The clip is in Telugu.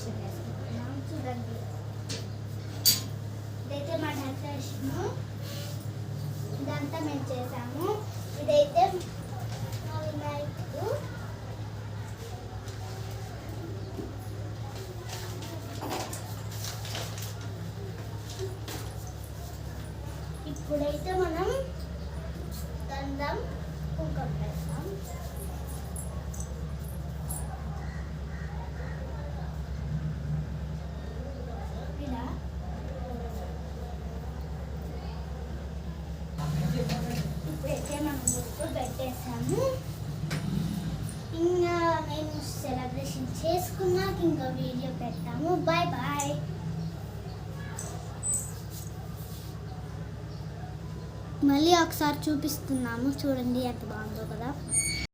డెకరేషన్ చేసుకుంటున్నాం. చూడండి, ఇదైతే మా డెకరేషన్, ఇదంతా మేము చేసాము. ఇదైతే మా వినాయకుడు. ఇప్పుడైతే మనం గంధం కుంకుమ పెడతాం. ఇలా ఇప్పుడైతే మనం బొట్టు పెట్టేసాము. ఇంకా మేము సెలబ్రేషన్ చేసుకున్నాక ఇంకా వీడియో పెడతాము. Bye bye. మళ్ళీ ఒకసారి చూపిస్తున్నాము, చూడండి ఎంత బాగుందో కదా.